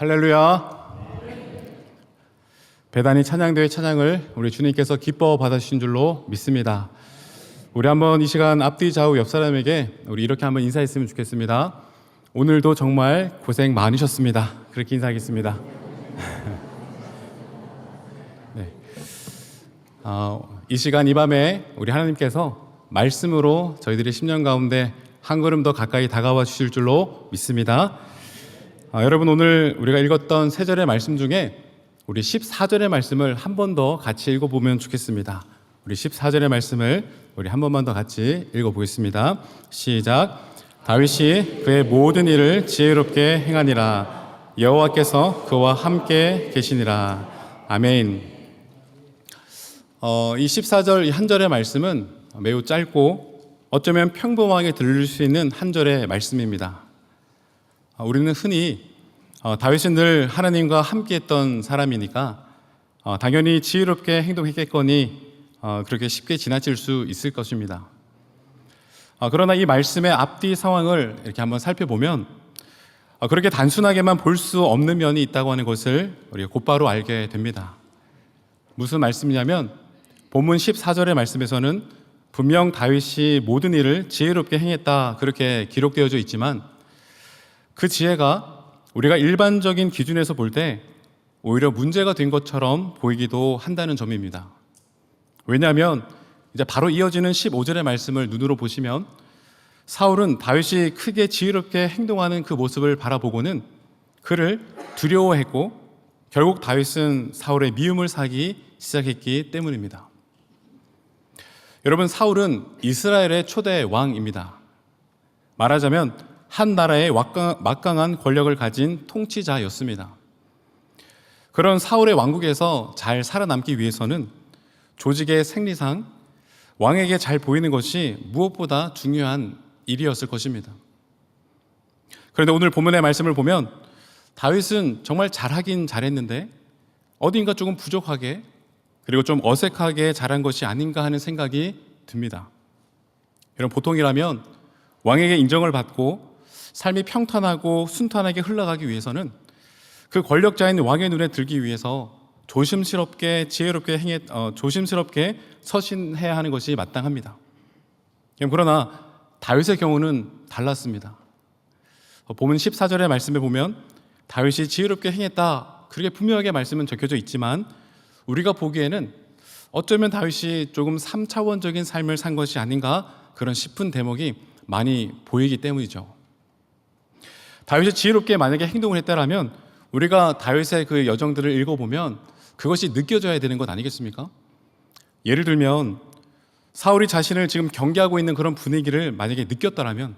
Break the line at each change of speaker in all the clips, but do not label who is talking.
할렐루야. 배단이 찬양대회 찬양을 우리 주님께서 기뻐 받아주신 줄로 믿습니다. 우리 한번 이 시간 앞뒤 좌우 옆 사람에게 우리 이렇게 한번 인사했으면 좋겠습니다. 오늘도 정말 고생 많으셨습니다. 그렇게 인사하겠습니다. 네. 이 시간 이 밤에 우리 하나님께서 말씀으로 저희들의 심령 가운데 한 걸음 더 가까이 다가와 주실 줄로 믿습니다. 여러분, 오늘 우리가 읽었던 세 절의 말씀 중에 우리 14절의 말씀을 한 번 더 같이 읽어보면 좋겠습니다. 우리 14절의 말씀을 우리 한 번만 더 같이 읽어보겠습니다. 시작. 다윗이 그의 모든 일을 지혜롭게 행하니라. 여호와께서 그와 함께 계시니라. 아멘. 이 14절 한 절의 말씀은 매우 짧고 어쩌면 평범하게 들릴 수 있는 한 절의 말씀입니다. 우리는 흔히 다윗은 늘 하나님과 함께했던 사람이니까 당연히 지혜롭게 행동했겠거니 그렇게 쉽게 지나칠 수 있을 것입니다. 그러나 이 말씀의 앞뒤 상황을 이렇게 한번 살펴보면 그렇게 단순하게만 볼 수 없는 면이 있다고 하는 것을 우리가 곧바로 알게 됩니다. 무슨 말씀이냐면 본문 14절의 말씀에서는 분명 다윗이 모든 일을 지혜롭게 행했다 그렇게 기록되어져 있지만 그 지혜가 우리가 일반적인 기준에서 볼 때 오히려 문제가 된 것처럼 보이기도 한다는 점입니다. 왜냐하면 이제 바로 이어지는 15절의 말씀을 눈으로 보시면 사울은 다윗이 크게 지혜롭게 행동하는 그 모습을 바라보고는 그를 두려워했고 결국 다윗은 사울의 미움을 사기 시작했기 때문입니다. 여러분, 사울은 이스라엘의 초대 왕입니다. 말하자면 한 나라의 막강한 권력을 가진 통치자였습니다. 그런 사울의 왕국에서 잘 살아남기 위해서는 조직의 생리상 왕에게 잘 보이는 것이 무엇보다 중요한 일이었을 것입니다. 그런데 오늘 본문의 말씀을 보면 다윗은 정말 잘하긴 잘했는데 어딘가 조금 부족하게 그리고 좀 어색하게 잘한 것이 아닌가 하는 생각이 듭니다. 여러분, 보통이라면 왕에게 인정을 받고 삶이 평탄하고 순탄하게 흘러가기 위해서는 그 권력자인 왕의 눈에 들기 위해서 조심스럽게 지혜롭게 조심스럽게 서신해야 하는 것이 마땅합니다. 그러나 다윗의 경우는 달랐습니다. 본문 14절의 말씀에 보면 다윗이 지혜롭게 행했다 그렇게 분명하게 말씀은 적혀져 있지만 우리가 보기에는 어쩌면 다윗이 조금 3차원적인 삶을 산 것이 아닌가 그런 싶은 대목이 많이 보이기 때문이죠. 다윗이 지혜롭게 만약에 행동을 했다라면 우리가 다윗의 그 여정들을 읽어보면 그것이 느껴져야 되는 것 아니겠습니까? 예를 들면 사울이 자신을 지금 경계하고 있는 그런 분위기를 만약에 느꼈다라면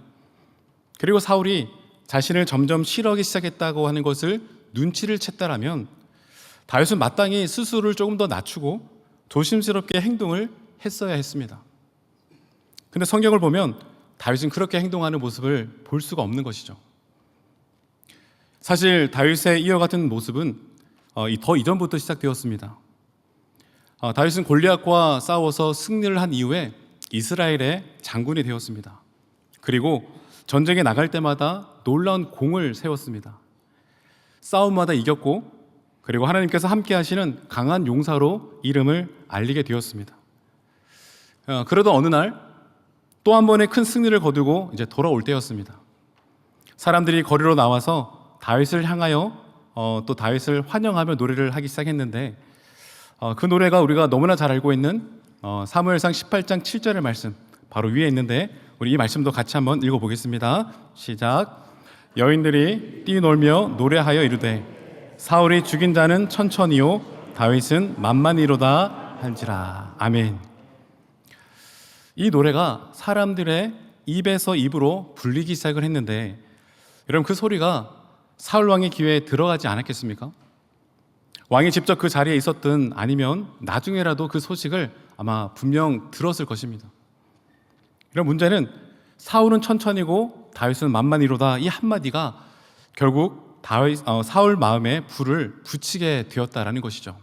그리고 사울이 자신을 점점 싫어하기 시작했다고 하는 것을 눈치를 챘다라면 다윗은 마땅히 스스로를 조금 더 낮추고 조심스럽게 행동을 했어야 했습니다. 근데 성경을 보면 다윗은 그렇게 행동하는 모습을 볼 수가 없는 것이죠. 사실 다윗의 이와 같은 모습은 더 이전부터 시작되었습니다. 다윗은 골리앗과 싸워서 승리를 한 이후에 이스라엘의 장군이 되었습니다. 그리고 전쟁에 나갈 때마다 놀라운 공을 세웠습니다. 싸움마다 이겼고 그리고 하나님께서 함께 하시는 강한 용사로 이름을 알리게 되었습니다. 그러던 어느 날 또 한 번의 큰 승리를 거두고 이제 돌아올 때였습니다. 사람들이 거리로 나와서 다윗을 향하여 또 다윗을 환영하며 노래를 하기 시작했는데 그 노래가 우리가 너무나 잘 알고 있는 사무엘상 18장 7절의 말씀 바로 위에 있는데 우리 이 말씀도 같이 한번 읽어보겠습니다. 시작. 여인들이 뛰놀며 노래하여 이르되 사울이 죽인 자는 천천히요 다윗은 만만히로다 한지라. 아멘. 이 노래가 사람들의 입에서 입으로 불리기 시작을 했는데 여러분, 그 소리가 사울 왕의 귀에 들어가지 않았겠습니까? 왕이 직접 그 자리에 있었든 아니면 나중에라도 그 소식을 아마 분명 들었을 것입니다. 이런 문제는 사울은 천천히고 다윗은 만만히로다 이 한마디가 결국 사울 마음에 불을 붙이게 되었다라는 것이죠.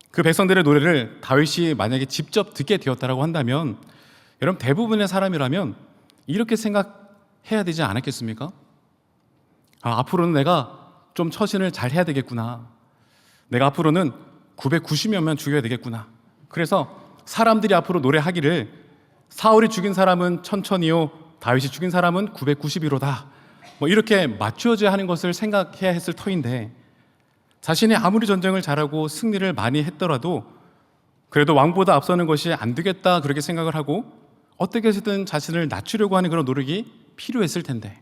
그 백성들의 노래를 다윗이 만약에 직접 듣게 되었다라고 한다면 여러분, 대부분의 사람이라면 이렇게 생각해야 되지 않았겠습니까? 앞으로는 내가 좀 처신을 잘 해야 되겠구나. 내가 앞으로는 990명만 죽여야 되겠구나. 그래서 사람들이 앞으로 노래하기를 사울이 죽인 사람은 1000이요 다윗이 죽인 사람은 991호다. 뭐 이렇게 맞추어져야 하는 것을 생각해야 했을 터인데, 자신이 아무리 전쟁을 잘하고 승리를 많이 했더라도 그래도 왕보다 앞서는 것이 안 되겠다 그렇게 생각을 하고 어떻게 해서든 자신을 낮추려고 하는 그런 노력이 필요했을 텐데,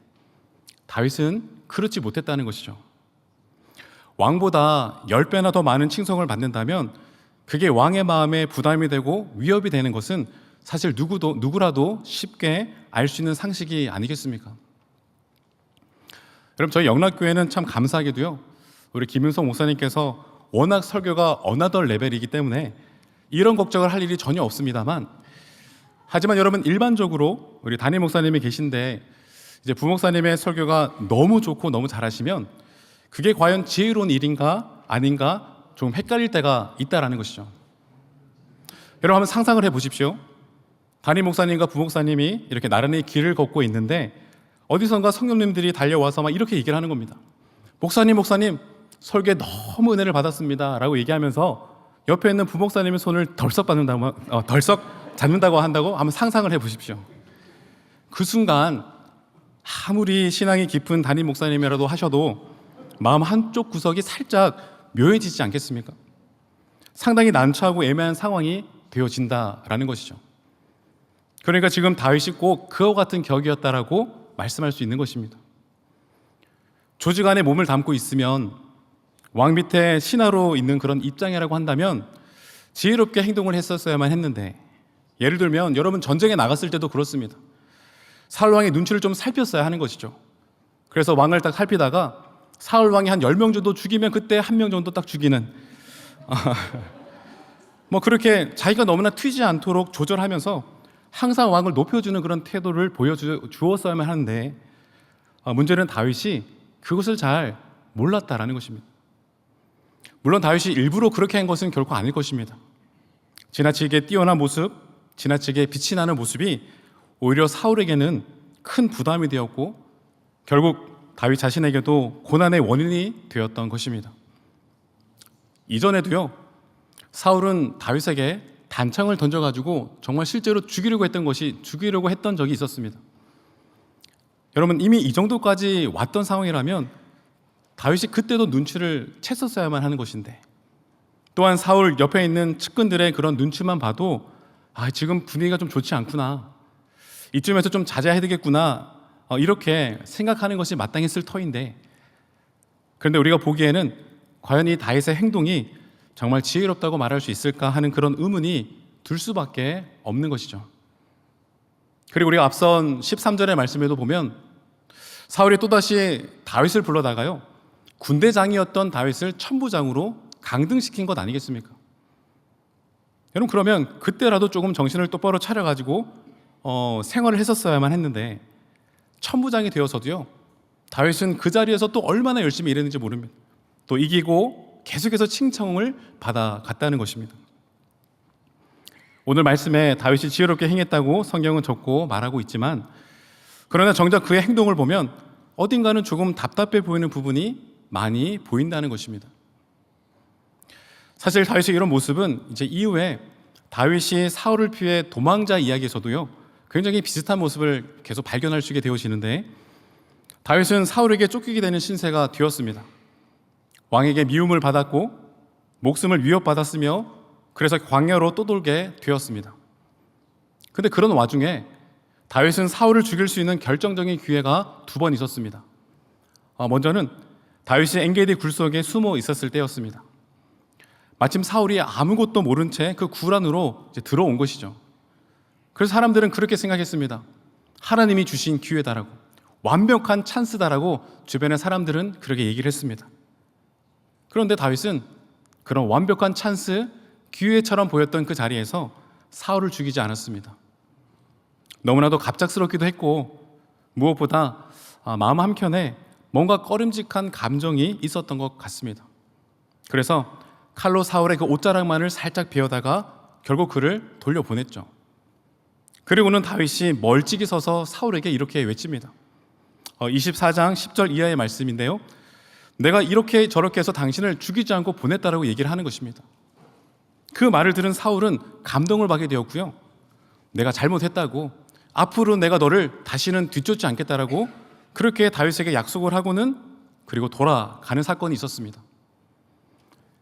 다윗은 그렇지 못했다는 것이죠. 왕보다 10배나 더 많은 칭송을 받는다면 그게 왕의 마음에 부담이 되고 위협이 되는 것은 사실 누구라도 쉽게 알 수 있는 상식이 아니겠습니까? 여러분, 저희 영락교회는 참 감사하게도요, 우리 김윤성 목사님께서 워낙 설교가 어나더 레벨이기 때문에 이런 걱정을 할 일이 전혀 없습니다만, 하지만 여러분, 일반적으로 우리 담임 목사님이 계신데 이제 부목사님의 설교가 너무 좋고 너무 잘하시면 그게 과연 지혜로운 일인가 아닌가 좀 헷갈릴 때가 있다라는 것이죠. 여러분, 한번 상상을 해보십시오. 담임 목사님과 부목사님이 이렇게 나란히 길을 걷고 있는데 어디선가 성령님들이 달려와서 막 이렇게 얘기를 하는 겁니다. 목사님 설교에 너무 은혜를 받았습니다 라고 얘기하면서 옆에 있는 부목사님의 손을 덜썩 잡는다고 한다고 한번 상상을 해보십시오. 그 순간 아무리 신앙이 깊은 담임 목사님이라도 하셔도 마음 한쪽 구석이 살짝 묘해지지 않겠습니까? 상당히 난처하고 애매한 상황이 되어진다라는 것이죠. 그러니까 지금 다윗이 꼭 그와 같은 격이었다라고 말씀할 수 있는 것입니다. 조직 안에 몸을 담고 있으면 왕 밑에 신하로 있는 그런 입장이라고 한다면 지혜롭게 행동을 했었어야만 했는데, 예를 들면 여러분 전쟁에 나갔을 때도 그렇습니다. 사울 왕의 눈치를 좀 살폈어야 하는 것이죠. 그래서 왕을 딱 살피다가 사울 왕이 한 10명 정도 죽이면 그때 1명 정도 딱 죽이는 뭐 그렇게 자기가 너무나 튀지 않도록 조절하면서 항상 왕을 높여주는 그런 태도를 보여주었어야만 하는데, 문제는 다윗이 그것을 잘 몰랐다라는 것입니다. 물론 다윗이 일부러 그렇게 한 것은 결코 아닐 것입니다. 지나치게 뛰어난 모습, 지나치게 빛이 나는 모습이 오히려 사울에게는 큰 부담이 되었고 결국 다윗 자신에게도 고난의 원인이 되었던 것입니다. 이전에도요, 사울은 다윗에게 단창을 던져가지고 정말 실제로 죽이려고 했던 적이 있었습니다. 여러분, 이미 이 정도까지 왔던 상황이라면 다윗이 그때도 눈치를 챘었어야만 하는 것인데, 또한 사울 옆에 있는 측근들의 그런 눈치만 봐도 지금 분위기가 좀 좋지 않구나, 이쯤에서 좀 자제해야 되겠구나, 이렇게 생각하는 것이 마땅했을 터인데, 그런데 우리가 보기에는 과연 이 다윗의 행동이 정말 지혜롭다고 말할 수 있을까 하는 그런 의문이 들 수밖에 없는 것이죠. 그리고 우리가 앞선 13절의 말씀에도 보면 사울이 또다시 다윗을 불러다가요, 군대장이었던 다윗을 천부장으로 강등시킨 것 아니겠습니까? 여러분, 그러면 그때라도 조금 정신을 똑바로 차려가지고 생활을 했었어야만 했는데, 천부장이 되어서도요, 다윗은 그 자리에서 또 얼마나 열심히 일했는지 모릅니다. 또 이기고 계속해서 칭찬을 받아갔다는 것입니다. 오늘 말씀에 다윗이 지혜롭게 행했다고 성경은 적고 말하고 있지만, 그러나 정작 그의 행동을 보면 어딘가는 조금 답답해 보이는 부분이 많이 보인다는 것입니다. 사실 다윗의 이런 모습은 이제 이후에 다윗이 사울을 피해 도망자 이야기에서도요, 굉장히 비슷한 모습을 계속 발견할 수 있게 되어지는데, 다윗은 사울에게 쫓기게 되는 신세가 되었습니다. 왕에게 미움을 받았고 목숨을 위협받았으며 그래서 광야로 떠돌게 되었습니다. 그런데 그런 와중에 다윗은 사울을 죽일 수 있는 결정적인 기회가 2번 있었습니다. 먼저는 다윗이 엔게디 굴 속에 숨어 있었을 때였습니다. 마침 사울이 아무것도 모른 채 그 굴 안으로 들어온 것이죠. 그래서 사람들은 그렇게 생각했습니다. 하나님이 주신 기회다라고, 완벽한 찬스다라고 주변의 사람들은 그렇게 얘기를 했습니다. 그런데 다윗은 그런 완벽한 찬스, 기회처럼 보였던 그 자리에서 사울을 죽이지 않았습니다. 너무나도 갑작스럽기도 했고 무엇보다 마음 한켠에 뭔가 꺼림직한 감정이 있었던 것 같습니다. 그래서 칼로 사울의 그 옷자락만을 살짝 베어다가 결국 그를 돌려보냈죠. 그리고는 다윗이 멀찍이 서서 사울에게 이렇게 외칩니다. 24장 10절 이하의 말씀인데요, 내가 이렇게 저렇게 해서 당신을 죽이지 않고 보냈다라고 얘기를 하는 것입니다. 그 말을 들은 사울은 감동을 받게 되었고요. 내가 잘못했다고, 앞으로 내가 너를 다시는 뒤쫓지 않겠다라고 그렇게 다윗에게 약속을 하고는 그리고 돌아가는 사건이 있었습니다.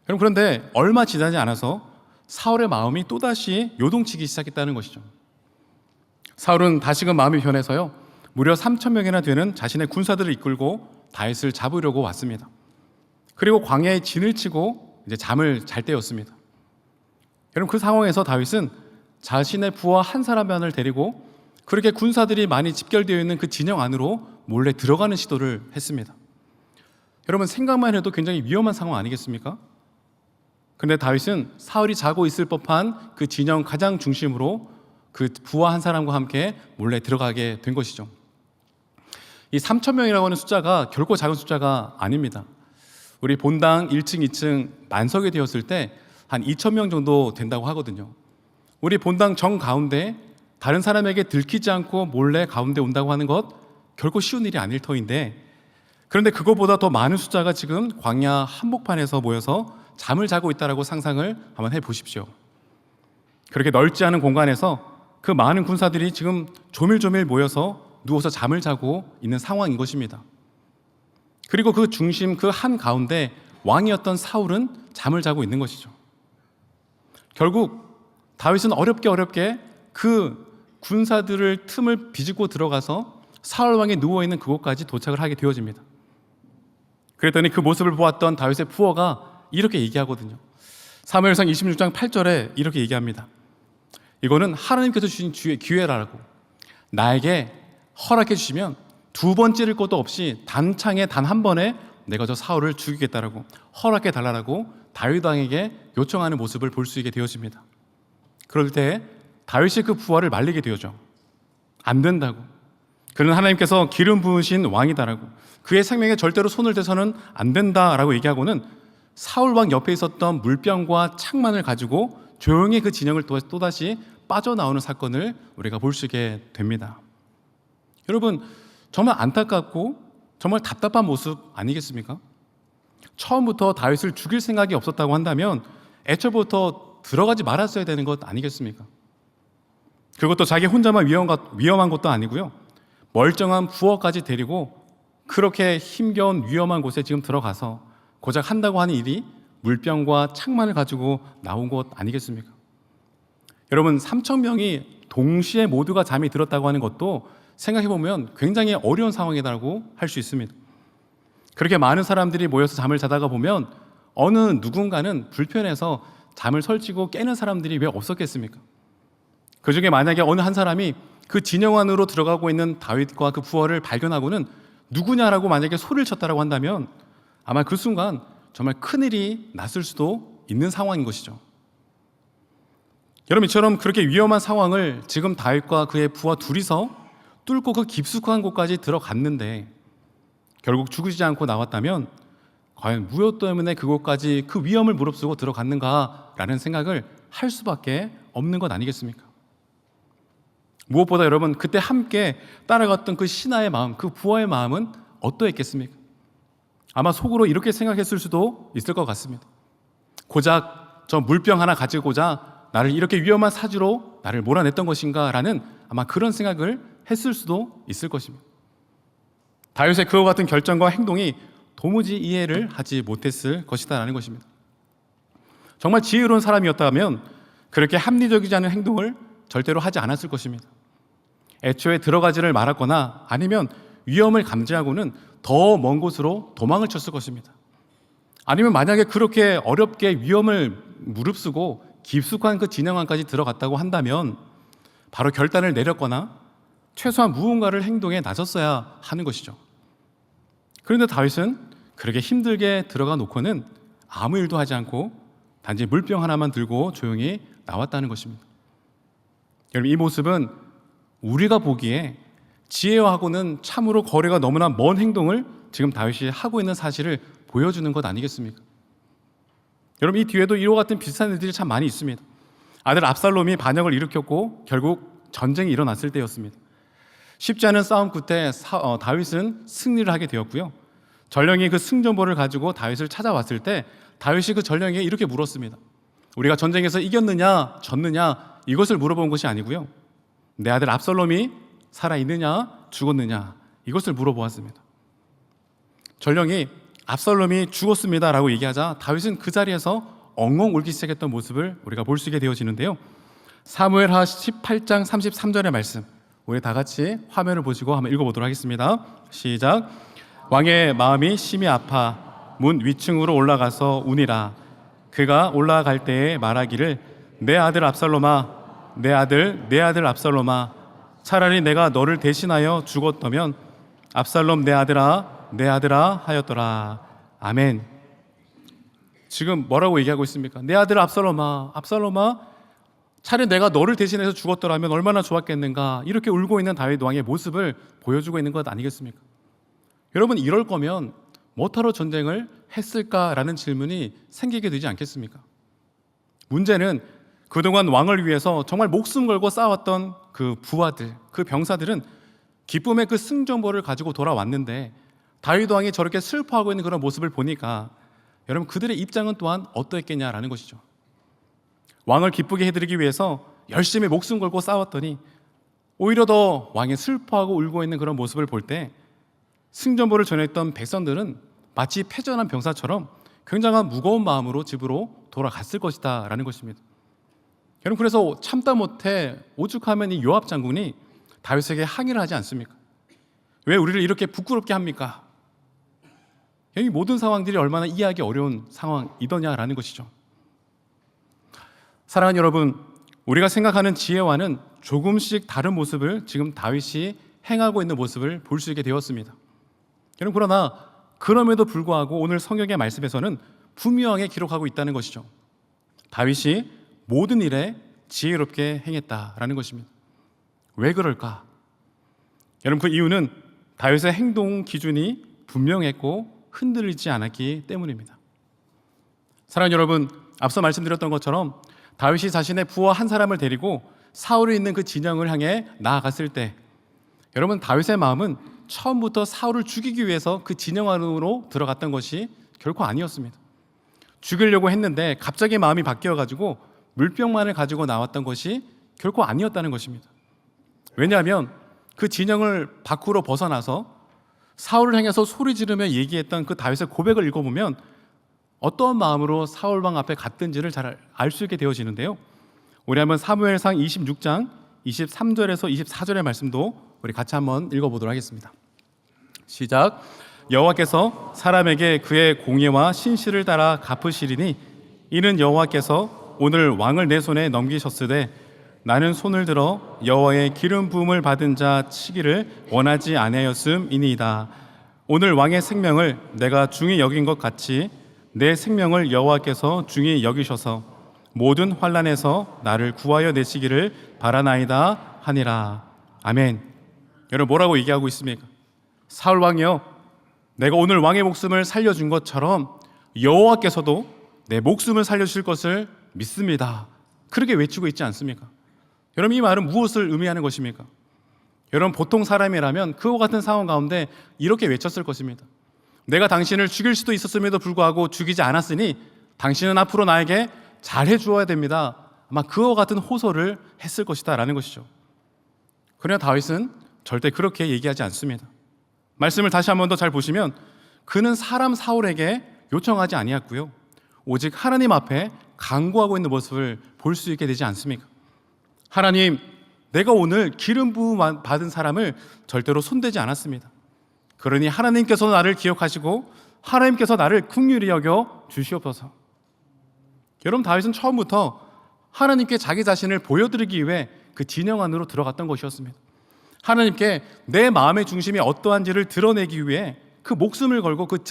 여러분, 그런데 얼마 지나지 않아서 사울의 마음이 또다시 요동치기 시작했다는 것이죠. 사울은 다시금 마음이 변해서요, 무려 3,000명이나 되는 자신의 군사들을 이끌고 다윗을 잡으려고 왔습니다. 그리고 광야에 진을 치고 이제 잠을 잘 때였습니다. 여러분, 그 상황에서 다윗은 자신의 부하 한 사람만을 데리고 그렇게 군사들이 많이 집결되어 있는 그 진영 안으로 몰래 들어가는 시도를 했습니다. 여러분, 생각만 해도 굉장히 위험한 상황 아니겠습니까? 그런데 다윗은 사울이 자고 있을 법한 그 진영 가장 중심으로 그 부하 한 사람과 함께 몰래 들어가게 된 것이죠. 이 3,000명이라고 하는 숫자가 결코 작은 숫자가 아닙니다. 우리 본당 1층, 2층 만석이 되었을 때 한 2,000명 정도 된다고 하거든요. 우리 본당 정 가운데 다른 사람에게 들키지 않고 몰래 가운데 온다고 하는 것 결코 쉬운 일이 아닐 터인데, 그런데 그것보다 더 많은 숫자가 지금 광야 한복판에서 모여서 잠을 자고 있다라고 상상을 한번 해보십시오. 그렇게 넓지 않은 공간에서 그 많은 군사들이 지금 조밀조밀 모여서 누워서 잠을 자고 있는 상황인 것입니다. 그리고 그 중심, 그 한가운데 왕이었던 사울은 잠을 자고 있는 것이죠. 결국 다윗은 어렵게 그 군사들을 틈을 비집고 들어가서 사울 왕이 누워있는 그곳까지 도착을 하게 되어집니다. 그랬더니 그 모습을 보았던 다윗의 부하가 이렇게 얘기하거든요. 사무엘상 26장 8절에 이렇게 얘기합니다. 이거는 하나님께서 주신 기회라고, 나에게 허락해 주시면 두 번 찌를 것도 없이 단창에 단 한 번에 내가 저 사울을 죽이겠다라고 허락해 달라고 다윗 왕에게 요청하는 모습을 볼 수 있게 되어집니다. 그럴 때 다윗이 그 부하를 말리게 되어죠. 안 된다고, 그는 하나님께서 기름 부으신 왕이다라고, 그의 생명에 절대로 손을 대서는 안 된다라고 얘기하고는 사울 왕 옆에 있었던 물병과 창만을 가지고 조용히 그 진영을 또다시 빠져나오는 사건을 우리가 볼 수 있게 됩니다. 여러분, 정말 안타깝고 정말 답답한 모습 아니겠습니까? 처음부터 다윗을 죽일 생각이 없었다고 한다면 애초부터 들어가지 말았어야 되는 것 아니겠습니까? 그것도 자기 혼자만 위험한 것도 아니고요, 멀쩡한 부하까지 데리고 그렇게 힘겨운 위험한 곳에 지금 들어가서 고작 한다고 하는 일이 물병과 창만을 가지고 나온 것 아니겠습니까? 여러분, 3,000명이 동시에 모두가 잠이 들었다고 하는 것도 생각해보면 굉장히 어려운 상황이라고 할 수 있습니다. 그렇게 많은 사람들이 모여서 잠을 자다가 보면 어느 누군가는 불편해서 잠을 설치고 깨는 사람들이 왜 없었겠습니까? 그 중에 만약에 어느 한 사람이 그 진영 안으로 들어가고 있는 다윗과 그 부하를 발견하고는 누구냐라고 만약에 소리를 쳤다라고 한다면 아마 그 순간 정말 큰일이 났을 수도 있는 상황인 것이죠. 여러분, 이처럼 그렇게 위험한 상황을 지금 다윗과 그의 부하 둘이서 뚫고 그 깊숙한 곳까지 들어갔는데 결국 죽이지 않고 나왔다면 과연 무엇 때문에 그곳까지 그 위험을 무릅쓰고 들어갔는가라는 생각을 할 수밖에 없는 것 아니겠습니까? 무엇보다 여러분, 그때 함께 따라갔던 그 신하의 마음, 그 부하의 마음은 어떠했겠습니까? 아마 속으로 이렇게 생각했을 수도 있을 것 같습니다. 고작 저 물병 하나 가지고자 나를 이렇게 위험한 사지로 나를 몰아냈던 것인가 라는 아마 그런 생각을 했을 수도 있을 것입니다. 다윗의 그와 같은 결정과 행동이 도무지 이해를 하지 못했을 것이다 라는 것입니다. 정말 지혜로운 사람이었다면 그렇게 합리적이지 않은 행동을 절대로 하지 않았을 것입니다. 애초에 들어가지를 말았거나 아니면 위험을 감지하고는 더 먼 곳으로 도망을 쳤을 것입니다. 아니면 만약에 그렇게 어렵게 위험을 무릅쓰고 깊숙한 그 진영 안까지 들어갔다고 한다면 바로 결단을 내렸거나 최소한 무언가를 행동에 나섰어야 하는 것이죠. 그런데 다윗은 그렇게 힘들게 들어가 놓고는 아무 일도 하지 않고 단지 물병 하나만 들고 조용히 나왔다는 것입니다. 여러분, 이 모습은 우리가 보기에 지혜와하고는 참으로 거리가 너무나 먼 행동을 지금 다윗이 하고 있는 사실을 보여주는 것 아니겠습니까? 여러분, 이 뒤에도 이와 같은 비슷한 일들이 참 많이 있습니다. 아들 압살롬이 반역을 일으켰고 결국 전쟁이 일어났을 때였습니다. 쉽지 않은 싸움 끝에 다윗은 승리를 하게 되었고요, 전령이 그 승전보를 가지고 다윗을 찾아왔을 때 다윗이 그 전령에게 이렇게 물었습니다. 우리가 전쟁에서 이겼느냐 졌느냐 이것을 물어본 것이 아니고요, 내 아들 압살롬이 살아있느냐 죽었느냐 이것을 물어보았습니다. 전령이 압살롬이 죽었습니다 라고 얘기하자 다윗은 그 자리에서 엉엉 울기 시작했던 모습을 우리가 볼 수 있게 되어지는데요, 사무엘하 18장 33절의 말씀, 우리 다 같이 화면을 보시고 한번 읽어보도록 하겠습니다. 시작. 왕의 마음이 심히 아파 문 위층으로 올라가서 우니라. 그가 올라갈 때에 말하기를 내 아들 압살롬아, 내 아들 압살롬아, 차라리 내가 너를 대신하여 죽었다면 압살롬 내 아들아 하였더라. 아멘. 지금 뭐라고 얘기하고 있습니까? 내 아들 압살롬아, 차라리 내가 너를 대신해서 죽었더라면 얼마나 좋았겠는가, 이렇게 울고 있는 다윗 왕의 모습을 보여주고 있는 것 아니겠습니까? 여러분, 이럴 거면 뭐하러 전쟁을 했을까라는 질문이 생기게 되지 않겠습니까? 문제는 그동안 왕을 위해서 정말 목숨 걸고 싸웠던 그 부하들, 그 병사들은 기쁨의 그 승전보를 가지고 돌아왔는데 다윗 왕이 저렇게 슬퍼하고 있는 그런 모습을 보니까 여러분, 그들의 입장은 또한 어떠했겠냐라는 것이죠. 왕을 기쁘게 해드리기 위해서 열심히 목숨 걸고 싸웠더니 오히려 더 왕이 슬퍼하고 울고 있는 그런 모습을 볼 때 승전보를 전했던 백성들은 마치 패전한 병사처럼 굉장한 무거운 마음으로 집으로 돌아갔을 것이다 라는 것입니다. 여러분, 그래서 참다 못해 오죽하면 이 요압 장군이 다윗에게 항의를 하지 않습니까? 왜 우리를 이렇게 부끄럽게 합니까? 이 모든 상황들이 얼마나 이해하기 어려운 상황이더냐라는 것이죠. 사랑하는 여러분, 우리가 생각하는 지혜와는 조금씩 다른 모습을 지금 다윗이 행하고 있는 모습을 볼 수 있게 되었습니다. 여러분, 그러나 그럼에도 불구하고 오늘 성경의 말씀에서는 분명하게 기록하고 있다는 것이죠. 다윗이 모든 일에 지혜롭게 행했다라는 것입니다. 왜 그럴까? 여러분, 그 이유는 다윗의 행동 기준이 분명했고 흔들리지 않았기 때문입니다. 사랑하는 여러분, 앞서 말씀드렸던 것처럼 다윗이 자신의 부하 한 사람을 데리고 사울이 있는 그 진영을 향해 나아갔을 때 여러분, 다윗의 마음은 처음부터 사울을 죽이기 위해서 그 진영 안으로 들어갔던 것이 결코 아니었습니다. 죽이려고 했는데 갑자기 마음이 바뀌어가지고 물병만을 가지고 나왔던 것이 결코 아니었다는 것입니다. 왜냐하면 그 진영을 밖으로 벗어나서 사울을 향해서 소리 지르며 얘기했던 그 다윗의 고백을 읽어보면 어떠한 마음으로 사울왕 앞에 갔든지를 잘 알 수 있게 되어지는데요, 우리 한번 사무엘상 26장 23절에서 24절의 말씀도 우리 같이 한번 읽어보도록 하겠습니다. 시작. 여호와께서 사람에게 그의 공의와 신실을 따라 갚으시리니 이는 여호와께서 오늘 왕을 내 손에 넘기셨으되 나는 손을 들어 여호와의 기름 부음을 받은 자 치기를 원하지 아니하였음이니이다. 오늘 왕의 생명을 내가 중히 여긴 것 같이 내 생명을 여호와께서 중히 여기셔서 모든 환난에서 나를 구하여 내시기를 바라나이다 하니라. 아멘. 여러분, 뭐라고 얘기하고 있습니까? 사울 왕이여, 내가 오늘 왕의 목숨을 살려준 것처럼 여호와께서도 내 목숨을 살려주실 것을 믿습니다. 그렇게 외치고 있지 않습니까? 여러분, 이 말은 무엇을 의미하는 것입니까? 여러분, 보통 사람이라면 그와 같은 상황 가운데 이렇게 외쳤을 것입니다. 내가 당신을 죽일 수도 있었음에도 불구하고 죽이지 않았으니 당신은 앞으로 나에게 잘해 주어야 됩니다. 아마 그와 같은 호소를 했을 것이다 라는 것이죠. 그러나 다윗은 절대 그렇게 얘기하지 않습니다. 말씀을 다시 한 번 더 잘 보시면 그는 사람 사울에게 요청하지 아니했고요, 오직 하나님 앞에 간구하고 있는 모습을 볼 수 있게 되지 않습니까? 하나님, 내가 오늘 기름 부음 받은 사람을 절대로 손대지 않았습니다. 그러니 하나님께서 나를 기억하시고 하나님께서 나를 긍휼히 여겨 주시옵소서. 여러분, 다윗은 처음부터 하나님께 자기 자신을 보여드리기 위해 그 진영 안으로 들어갔던 것이었습니다. 하나님께 내 마음의 중심이 어떠한지를 드러내기 위해 그 목숨을 걸고 그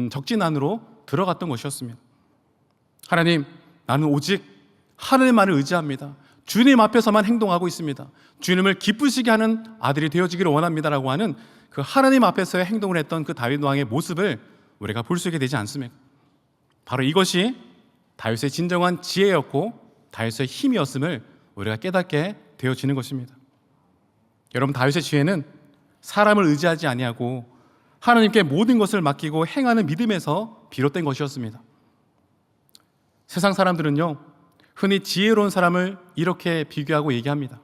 적진 안으로 들어갔던 것이었습니다. 하나님, 나는 오직 하나님만을 의지합니다. 주님 앞에서만 행동하고 있습니다. 주님을 기쁘시게 하는 아들이 되어지기를 원합니다라고 하는 그 하나님 앞에서의 행동을 했던 그 다윗 왕의 모습을 우리가 볼 수 있게 되지 않습니까? 바로 이것이 다윗의 진정한 지혜였고 다윗의 힘이었음을 우리가 깨닫게 되어지는 것입니다. 여러분, 다윗의 지혜는 사람을 의지하지 아니하고 하나님께 모든 것을 맡기고 행하는 믿음에서 비롯된 것이었습니다. 세상 사람들은요, 흔히 지혜로운 사람을 이렇게 비교하고 얘기합니다.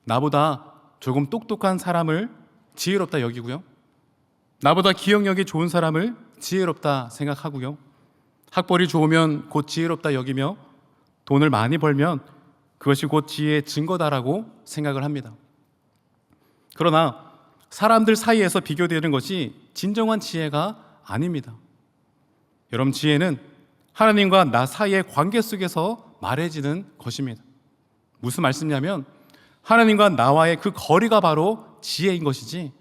나보다 조금 똑똑한 사람을 지혜롭다 여기고요, 나보다 기억력이 좋은 사람을 지혜롭다 생각하고요, 학벌이 좋으면 곧 지혜롭다 여기며 돈을 많이 벌면 그것이 곧 지혜의 증거다라고 생각을 합니다. 그러나 사람들 사이에서 비교되는 것이 진정한 지혜가 아닙니다. 여러분, 지혜는 하나님과 나 사이의 관계 속에서 말해지는 것입니다. 무슨 말씀이냐면 하나님과 나와의 그 거리가 바로 지혜인 것이지,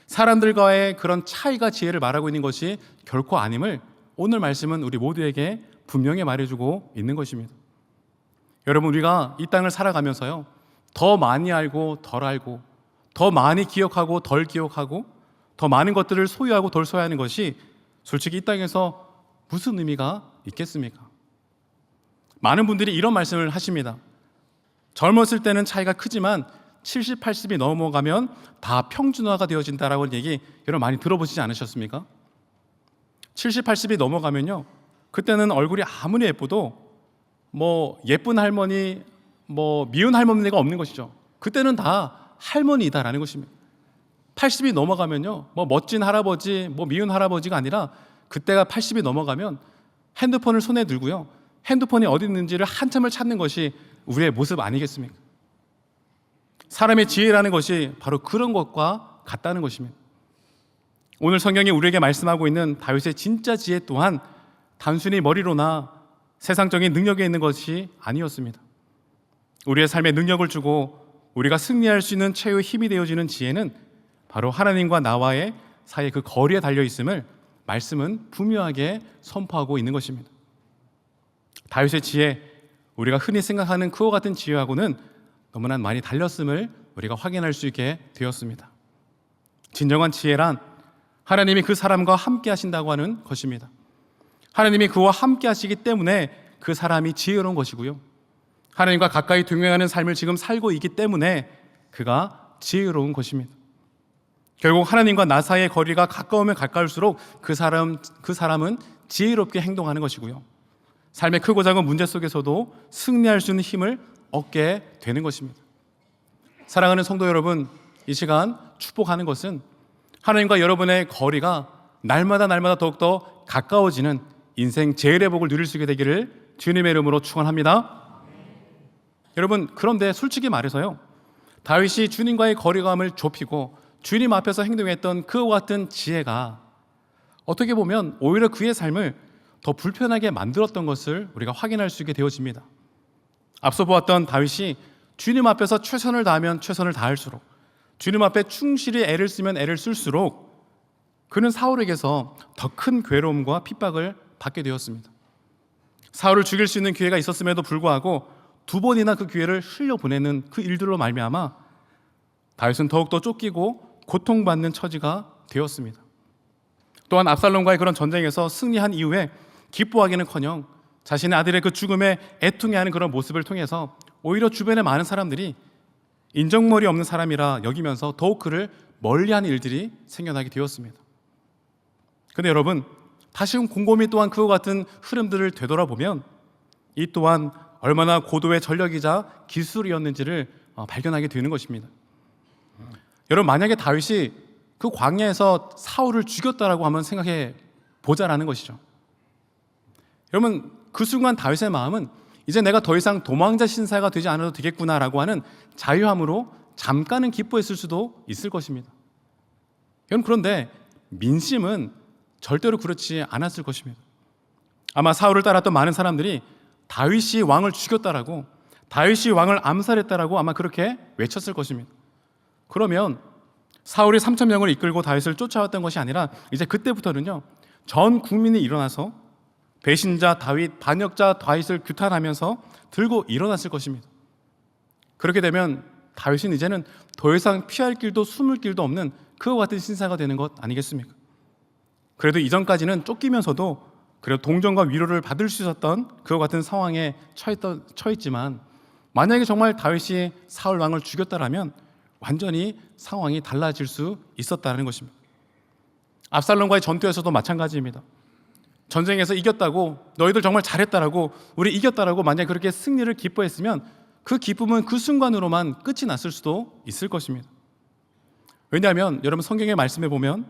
사람들과의 그런 차이가 지혜를 말하고 있는 것이 결코 아님을 오늘 말씀은 우리 모두에게 분명히 말해주고 있는 것입니다. 여러분, 우리가 이 땅을 살아가면서요, 더 많이 알고 덜 알고, 더 많이 기억하고 덜 기억하고, 더 많은 것들을 소유하고 덜 소유하는 것이 솔직히 이 땅에서 무슨 의미가 있겠습니까? 많은 분들이 이런 말씀을 하십니다. 젊었을 때는 차이가 크지만 70, 80이 넘어가면 다 평준화가 되어진다라고 얘기 여러분 많이 들어보시지 않으셨습니까? 70, 80이 넘어가면요, 그때는 얼굴이 아무리 예뻐도 예쁜 할머니, 미운 할머니가 없는 것이죠. 그때는 다 할머니다라는 것입니다. 80이 넘어가면요, 멋진 할아버지, 미운 할아버지가 아니라 그때가 80이 넘어가면 핸드폰을 손에 들고요, 핸드폰이 어디 있는지를 한참을 찾는 것이 우리의 모습 아니겠습니까? 사람의 지혜라는 것이 바로 그런 것과 같다는 것입니다. 오늘 성경이 우리에게 말씀하고 있는 다윗의 진짜 지혜 또한 단순히 머리로나 세상적인 능력에 있는 것이 아니었습니다. 우리의 삶에 능력을 주고 우리가 승리할 수 있는 최후의 힘이 되어지는 지혜는 바로 하나님과 나와의 사이의 그 거리에 달려 있음을 말씀은 분명하게 선포하고 있는 것입니다. 다윗의 지혜, 우리가 흔히 생각하는 그와 같은 지혜하고는 너무나 많이 달렸음을 우리가 확인할 수 있게 되었습니다. 진정한 지혜란 하나님이 그 사람과 함께 하신다고 하는 것입니다. 하나님이 그와 함께 하시기 때문에 그 사람이 지혜로운 것이고요, 하나님과 가까이 동행하는 삶을 지금 살고 있기 때문에 그가 지혜로운 것입니다. 결국 하나님과 나 사이의 거리가 가까우면 가까울수록 그 사람은 지혜롭게 행동하는 것이고요, 삶의 크고 작은 문제 속에서도 승리할 수 있는 힘을 얻게 되는 것입니다. 사랑하는 성도 여러분, 이 시간 축복하는 것은 하나님과 여러분의 거리가 날마다 더욱더 가까워지는 인생 제일의 복을 누릴 수 있게 되기를 주님의 이름으로 축원합니다. 여러분, 그런데 솔직히 말해서요, 다윗이 주님과의 거리감을 좁히고 주님 앞에서 행동했던 그와 같은 지혜가 어떻게 보면 오히려 그의 삶을 더 불편하게 만들었던 것을 우리가 확인할 수 있게 되어집니다. 앞서 보았던 다윗이 주님 앞에서 최선을 다하면 최선을 다할수록, 주님 앞에 충실히 애를 쓰면 애를 쓸수록 그는 사울에게서 더 큰 괴로움과 핍박을 받게 되었습니다. 사울을 죽일 수 있는 기회가 있었음에도 불구하고 2번이나 그 기회를 흘려보내는 그 일들로 말미암아 다윗은 더욱더 쫓기고 고통받는 처지가 되었습니다. 또한 압살롬과의 그런 전쟁에서 승리한 이후에 기뻐하기는커녕 자신의 아들의 그 죽음에 애통해하는 그런 모습을 통해서 오히려 주변의 많은 사람들이 인정머리 없는 사람이라 여기면서 더욱 그를 멀리하는 일들이 생겨나게 되었습니다. 그런데 여러분, 다시금 곰곰이 또한 그와 같은 흐름들을 되돌아보면 이 또한 얼마나 고도의 전력이자 기술이었는지를 발견하게 되는 것입니다. 여러분, 만약에 다윗이 그 광야에서 사울을 죽였다라고 한번 생각해 보자라는 것이죠. 여러분, 그 순간 다윗의 마음은 이제 내가 더 이상 도망자 신사가 되지 않아도 되겠구나라고 하는 자유함으로 잠깐은 기뻐했을 수도 있을 것입니다. 여러분, 그런데 민심은 절대로 그렇지 않았을 것입니다. 아마 사울을 따랐던 많은 사람들이 다윗이 왕을 죽였다라고, 다윗이 왕을 암살했다라고 아마 그렇게 외쳤을 것입니다. 그러면 사울이 3,000명을 이끌고 다윗을 쫓아왔던 것이 아니라 이제 그때부터는요, 전 국민이 일어나서 배신자 다윗, 반역자 다윗을 규탄하면서 들고 일어났을 것입니다. 그렇게 되면 다윗은 이제는 더 이상 피할 길도 숨을 길도 없는 그와 같은 신사가 되는 것 아니겠습니까? 그래도 이전까지는 쫓기면서도 그래도 동정과 위로를 받을 수 있었던 그와 같은 상황에 처했지만 만약에 정말 다윗이 사울 왕을 죽였다라면 완전히 상황이 달라질 수 있었다는 것입니다. 압살롬과의 전투에서도 마찬가지입니다. 전쟁에서 이겼다고, 너희들 정말 잘했다라고, 우리 이겼다라고 만약에 그렇게 승리를 기뻐했으면 그 기쁨은 그 순간으로만 끝이 났을 수도 있을 것입니다. 왜냐하면 여러분, 성경의 말씀에 보면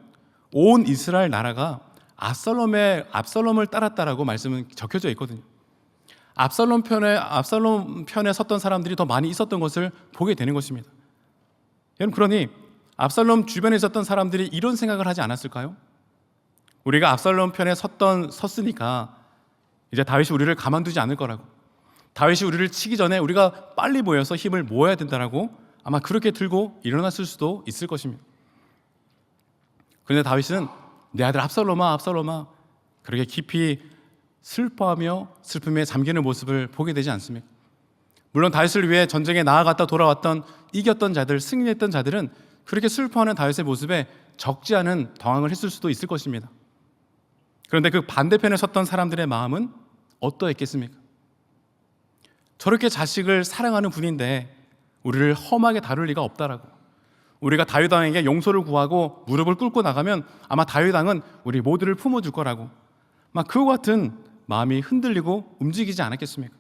온 이스라엘 나라가 압살롬을 따랐다라고 말씀은 적혀져 있거든요. 압살롬 편에 섰던 사람들이 더 많이 있었던 것을 보게 되는 것입니다. 여러분, 그러니 압살롬 주변에 있었던 사람들이 이런 생각을 하지 않았을까요? 우리가 압살롬 편에 섰으니까 이제 다윗이 우리를 가만두지 않을 거라고, 다윗이 우리를 치기 전에 우리가 빨리 모여서 힘을 모아야 된다라고 아마 그렇게 들고 일어났을 수도 있을 것입니다. 그런데 다윗은 내 아들 압살롬아 그렇게 깊이 슬퍼하며 슬픔에 잠기는 모습을 보게 되지 않습니까? 물론 다윗을 위해 전쟁에 나아갔다 돌아왔던, 이겼던 자들, 승리했던 자들은 그렇게 슬퍼하는 다윗의 모습에 적지 않은 당황을 했을 수도 있을 것입니다. 그런데 그 반대편에 섰던 사람들의 마음은 어떠했겠습니까? 저렇게 자식을 사랑하는 분인데 우리를 험하게 다룰 리가 없다라고, 우리가 다윗 왕에게 용서를 구하고 무릎을 꿇고 나가면 아마 다윗 왕은 우리 모두를 품어줄 거라고, 막 그와 같은 마음이 흔들리고 움직이지 않았겠습니까?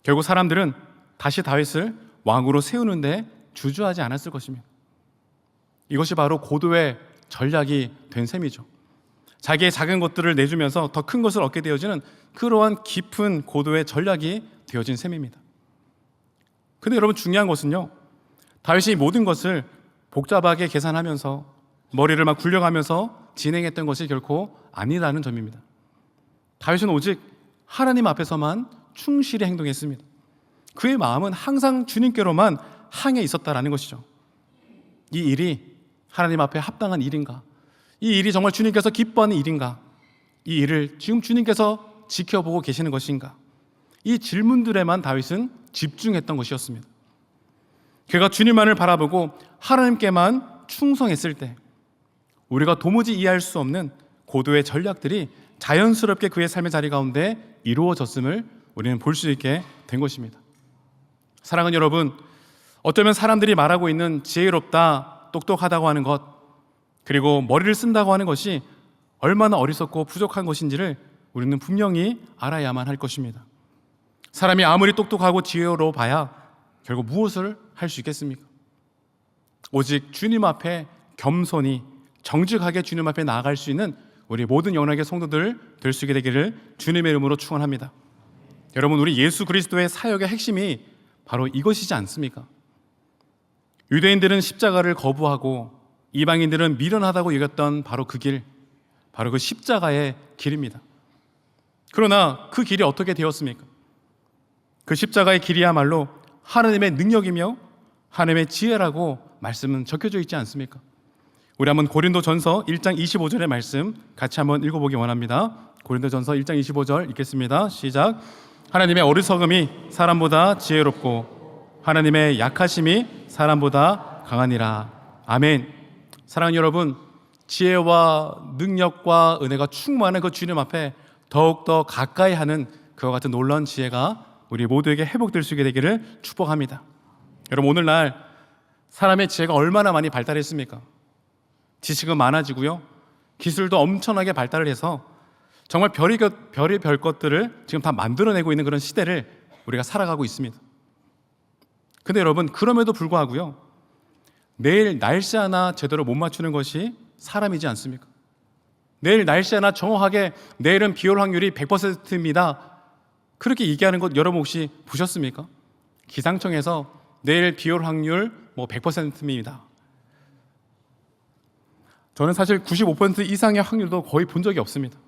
결국 사람들은 다시 다윗을 왕으로 세우는데 주저하지 않았을 것입니다. 이것이 바로 고도의 전략이 된 셈이죠. 자기의 작은 것들을 내주면서 더 큰 것을 얻게 되어지는 그러한 깊은 고도의 전략이 되어진 셈입니다. 근데 여러분, 중요한 것은요, 다윗이 모든 것을 복잡하게 계산하면서 머리를 막 굴려가면서 진행했던 것이 결코 아니라는 점입니다. 다윗은 오직 하나님 앞에서만 충실히 행동했습니다. 그의 마음은 항상 주님께로만 향해 있었다라는 것이죠. 이 일이 하나님 앞에 합당한 일인가? 이 일이 정말 주님께서 기뻐하는 일인가? 이 일을 지금 주님께서 지켜보고 계시는 것인가? 이 질문들에만 다윗은 집중했던 것이었습니다. 그가 주님만을 바라보고 하나님께만 충성했을 때 우리가 도무지 이해할 수 없는 고도의 전략들이 자연스럽게 그의 삶의 자리 가운데 이루어졌음을 우리는 볼 수 있게 된 것입니다. 사랑하는 여러분, 어쩌면 사람들이 말하고 있는 지혜롭다, 똑똑하다고 하는 것, 그리고 머리를 쓴다고 하는 것이 얼마나 어리석고 부족한 것인지를 우리는 분명히 알아야만 할 것입니다. 사람이 아무리 똑똑하고 지혜로워 봐야 결국 무엇을 할 수 있겠습니까? 오직 주님 앞에 겸손히 정직하게 주님 앞에 나아갈 수 있는 우리 모든 영락의 성도들 될 수 있게 되기를 주님의 이름으로 축원합니다. 여러분, 우리 예수 그리스도의 사역의 핵심이 바로 이것이지 않습니까? 유대인들은 십자가를 거부하고 이방인들은 미련하다고 여겼던 바로 그 길, 바로 그 십자가의 길입니다. 그러나 그 길이 어떻게 되었습니까? 그 십자가의 길이야말로 하나님의 능력이며 하나님의 지혜라고 말씀은 적혀져 있지 않습니까? 우리 한번 고린도전서 1장 25절의 말씀 같이 한번 읽어보기 원합니다. 고린도전서 1장 25절 읽겠습니다. 시작. 하나님의 어리석음이 사람보다 지혜롭고 하나님의 약하심이 사람보다 강하니라. 아멘. 사랑하는 여러분, 지혜와 능력과 은혜가 충만한 그 주님 앞에 더욱더 가까이 하는 그와 같은 놀라운 지혜가 우리 모두에게 회복될 수 있게 되기를 축복합니다. 여러분, 오늘날 사람의 지혜가 얼마나 많이 발달했습니까? 지식은 많아지고요, 기술도 엄청나게 발달을 해서 정말 별의별 것들을 지금 다 만들어내고 있는 그런 시대를 우리가 살아가고 있습니다. 근데 여러분, 그럼에도 불구하고요, 내일 날씨 하나 제대로 못 맞추는 것이 사람이지 않습니까? 내일 날씨 하나 정확하게 내일은 비 올 확률이 100%입니다. 그렇게 얘기하는 것 여러분 혹시 보셨습니까? 기상청에서 내일 비 올 확률 100%입니다. 저는 사실 95% 이상의 확률도 거의 본 적이 없습니다.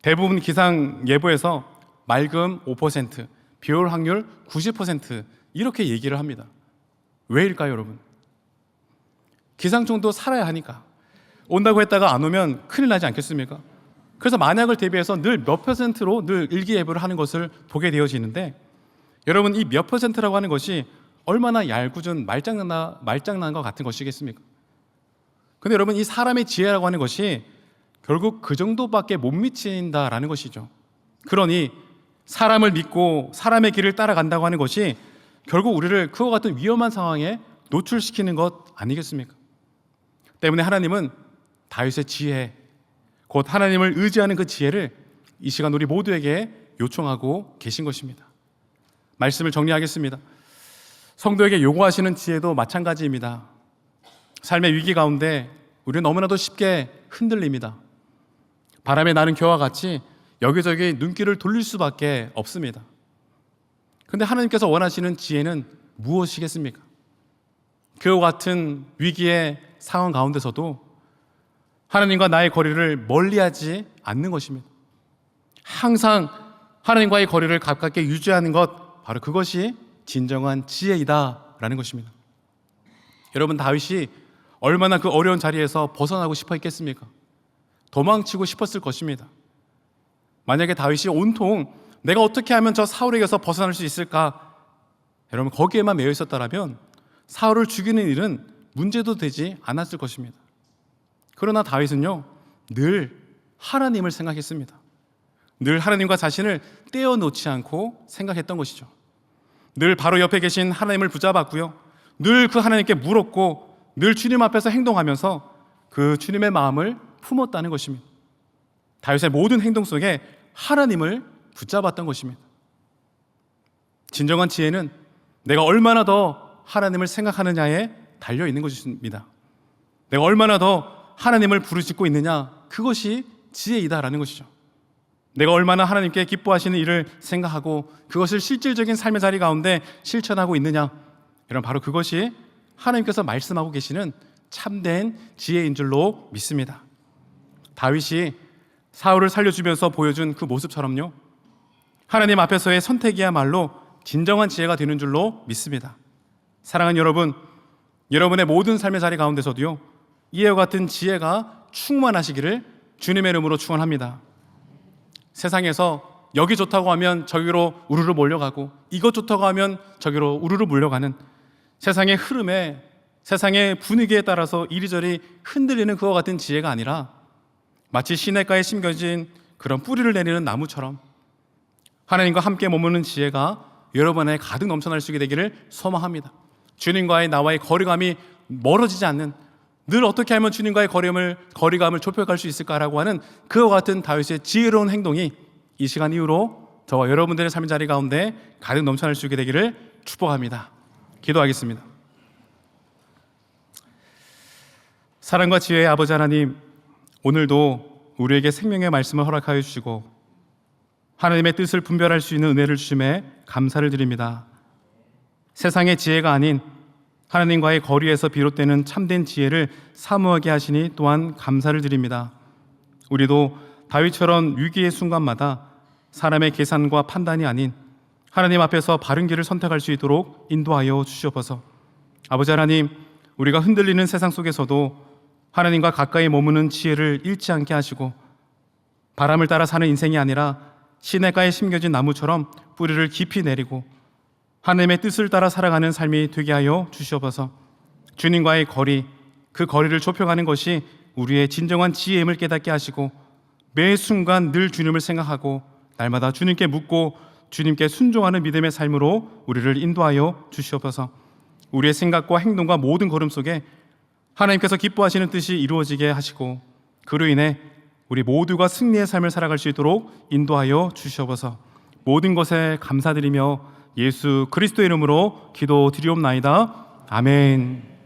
대부분 기상 예보에서 맑음 5%, 비 올 확률 90% 이렇게 얘기를 합니다. 왜일까요, 여러분? 기상청도 살아야 하니까. 온다고 했다가 안 오면 큰일 나지 않겠습니까? 그래서 만약을 대비해서 늘 몇 %로 늘 일기예보를 하는 것을 보게 되어지는데, 여러분, 이 몇 %라고 하는 것이 얼마나 얄궂은 말장난과 같은 것이겠습니까? 근데 여러분, 이 사람의 지혜라고 하는 것이 결국 그 정도밖에 못 미친다라는 것이죠. 그러니 사람을 믿고 사람의 길을 따라간다고 하는 것이 결국 우리를 그와 같은 위험한 상황에 노출시키는 것 아니겠습니까? 때문에 하나님은 다윗의 지혜, 곧 하나님을 의지하는 그 지혜를 이 시간 우리 모두에게 요청하고 계신 것입니다. 말씀을 정리하겠습니다. 성도에게 요구하시는 지혜도 마찬가지입니다. 삶의 위기 가운데 우리는 너무나도 쉽게 흔들립니다. 바람에 나는 겨와 같이 여기저기 눈길을 돌릴 수밖에 없습니다. 그런데 하나님께서 원하시는 지혜는 무엇이겠습니까? 그와 같은 위기의 상황 가운데서도 하나님과 나의 거리를 멀리하지 않는 것입니다. 항상 하나님과의 거리를 가깝게 유지하는 것, 바로 그것이 진정한 지혜이다라는 것입니다. 여러분, 다윗이 얼마나 그 어려운 자리에서 벗어나고 싶어 했겠습니까? 도망치고 싶었을 것입니다. 만약에 다윗이 온통 내가 어떻게 하면 저 사울에게서 벗어날 수 있을까? 여러분, 거기에만 매여 있었다면 사울을 죽이는 일은 문제도 되지 않았을 것입니다. 그러나 다윗은요, 늘 하나님을 생각했습니다. 늘 하나님과 자신을 떼어놓지 않고 생각했던 것이죠. 늘 바로 옆에 계신 하나님을 붙잡았고요, 늘 그 하나님께 물었고, 늘 주님 앞에서 행동하면서 그 주님의 마음을 품었다는 것입니다. 다윗의 모든 행동 속에 하나님을 붙잡았던 것입니다. 진정한 지혜는 내가 얼마나 더 하나님을 생각하느냐에 달려 있는 것입니다. 내가 얼마나 더 하나님을 부르짖고 있느냐, 그것이 지혜이다라는 것이죠. 내가 얼마나 하나님께 기뻐하시는 일을 생각하고 그것을 실질적인 삶의 자리 가운데 실천하고 있느냐, 이런 바로 그것이 하나님께서 말씀하고 계시는 참된 지혜인 줄로 믿습니다. 다윗이 사울을 살려주면서 보여준 그 모습처럼요, 하나님 앞에서의 선택이야말로 진정한 지혜가 되는 줄로 믿습니다. 사랑하는 여러분, 여러분의 모든 삶의 자리 가운데서도요, 이와 같은 지혜가 충만하시기를 주님의 이름으로 축원합니다. 세상에서 여기 좋다고 하면 저기로 우르르 몰려가고, 이것 좋다고 하면 저기로 우르르 몰려가는 세상의 흐름에, 세상의 분위기에 따라서 이리저리 흔들리는 그와 같은 지혜가 아니라 마치 시냇가에 심겨진 그런 뿌리를 내리는 나무처럼 하나님과 함께 머무는 지혜가 여러분 안에 가득 넘쳐날 수 있게 되기를 소망합니다. 주님과의 나와의 거리감이 멀어지지 않는, 늘 어떻게 하면 주님과의 거리감을 좁혀갈 수 있을까라고 하는 그와 같은 다윗의 지혜로운 행동이 이 시간 이후로 저와 여러분들의 삶의 자리 가운데 가득 넘쳐날 수 있게 되기를 축복합니다. 기도하겠습니다. 사랑과 지혜의 아버지 하나님, 오늘도 우리에게 생명의 말씀을 허락하여 주시고 하나님의 뜻을 분별할 수 있는 은혜를 주심에 감사를 드립니다. 세상의 지혜가 아닌 하나님과의 거리에서 비롯되는 참된 지혜를 사모하게 하시니 또한 감사를 드립니다. 우리도 다윗처럼 위기의 순간마다 사람의 계산과 판단이 아닌 하나님 앞에서 바른 길을 선택할 수 있도록 인도하여 주시옵소서. 아버지 하나님, 우리가 흔들리는 세상 속에서도 하나님과 가까이 머무는 지혜를 잃지 않게 하시고 바람을 따라 사는 인생이 아니라 시냇가에 심겨진 나무처럼 뿌리를 깊이 내리고 하나님의 뜻을 따라 살아가는 삶이 되게 하여 주시옵소서. 주님과의 거리, 그 거리를 좁혀가는 것이 우리의 진정한 지혜임을 깨닫게 하시고 매 순간 늘 주님을 생각하고 날마다 주님께 묻고 주님께 순종하는 믿음의 삶으로 우리를 인도하여 주시옵소서. 우리의 생각과 행동과 모든 걸음 속에 하나님께서 기뻐하시는 뜻이 이루어지게 하시고 그로 인해 우리 모두가 승리의 삶을 살아갈 수 있도록 인도하여 주시옵소서. 모든 것에 감사드리며 예수 그리스도의 이름으로 기도드리옵나이다. 아멘.